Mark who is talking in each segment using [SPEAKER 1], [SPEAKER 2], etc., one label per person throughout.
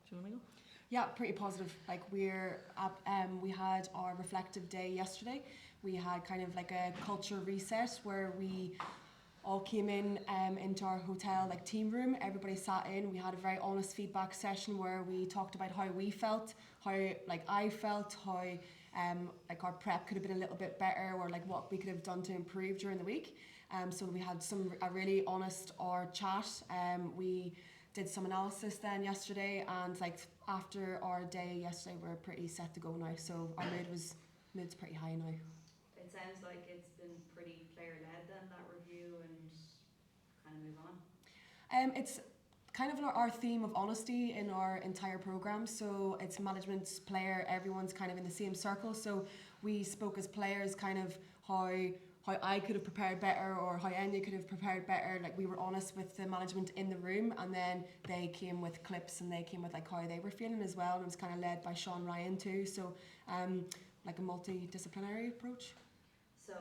[SPEAKER 1] Do you want to go?
[SPEAKER 2] Yeah, pretty positive. Like we had our reflective day yesterday. We had kind of like a culture reset where we all came in into our hotel like team room. Everybody sat in. We had a very honest feedback session where we talked about how we felt, how like I felt, how like our prep could have been a little bit better, or like what we could have done to improve during the week. So we had a really honest chat. We did some analysis then yesterday, and like after our day yesterday, we're pretty set to go now. So our mood's pretty high now.
[SPEAKER 3] It sounds like it's been pretty player led then, that review, and kind of move on.
[SPEAKER 2] It's kind of our theme of honesty in our entire program. So it's management, player, everyone's kind of in the same circle. So we spoke as players, kind of how I could have prepared better, or how Enya could have prepared better. Like we were honest with the management in the room, and then they came with clips and they came with like how they were feeling as well. And it was kind of led by Sean Ryan too. So like a multidisciplinary approach.
[SPEAKER 3] So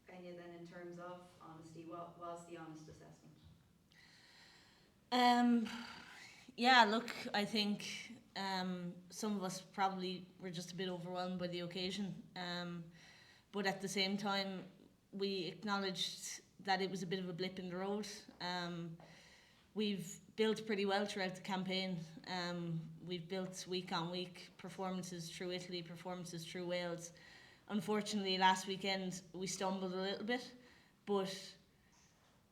[SPEAKER 3] Enya, then in terms of honesty, what was the honest assessment?
[SPEAKER 1] Yeah, look, I think some of us probably were just a bit overwhelmed by the occasion. But at the same time, we acknowledged that it was a bit of a blip in the road. We've built pretty well throughout the campaign. We've built week on week, performances through Italy, performances through Wales. Unfortunately, last weekend we stumbled a little bit, but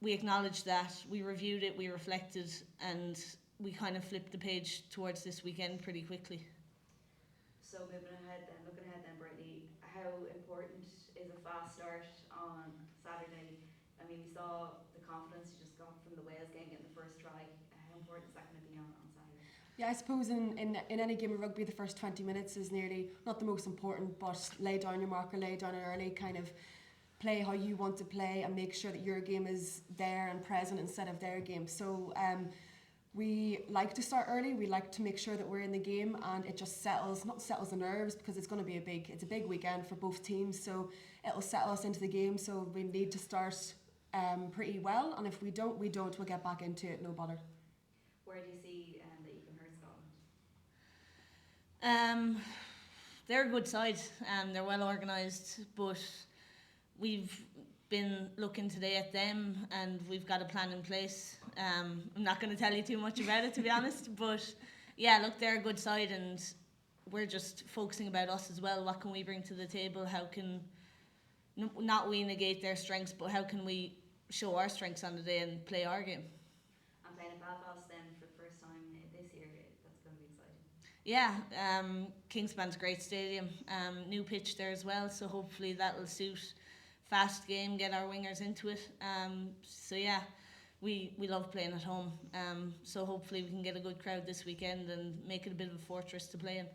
[SPEAKER 1] we acknowledged that, we reviewed it, we reflected, and we kind of flipped the page towards this weekend pretty quickly.
[SPEAKER 3] So looking ahead then, Brittany, how important is a fast start on Saturday? I mean, we saw the confidence you just got from the Wales game, getting the first try. How important is that going to be on Saturday?
[SPEAKER 2] Yeah, I suppose in any game of rugby, the first 20 minutes is nearly not the most important, but lay down your marker, lay down it early, kind of play how you want to play and make sure that your game is there and present instead of their game. So we like to start early. We like to make sure that we're in the game, and it just not settles the nerves, because it's going to be a big weekend for both teams. So it'll settle us into the game. So we need to start pretty well, and if we don't, we'll get back into it, no bother.
[SPEAKER 3] Where do you see that you can hurt Scotland?
[SPEAKER 1] They're a good side. They're well organised, but we've been looking today at them, and we've got a plan in place. I'm not going to tell you too much about it, to be honest, but yeah, look, they're a good side, and we're just focusing about us as well. What can we bring to the table? How can not we negate their strengths, but how can we show our strengths on the day and play our game?
[SPEAKER 3] And playing at Belfast then for the first time this year, that's going to be exciting.
[SPEAKER 1] Yeah, Kingspan's a great stadium, new pitch there as well, so hopefully that'll suit. Fast game, get our wingers into it. So yeah, we love playing at home. So hopefully we can get a good crowd this weekend and make it a bit of a fortress to play in.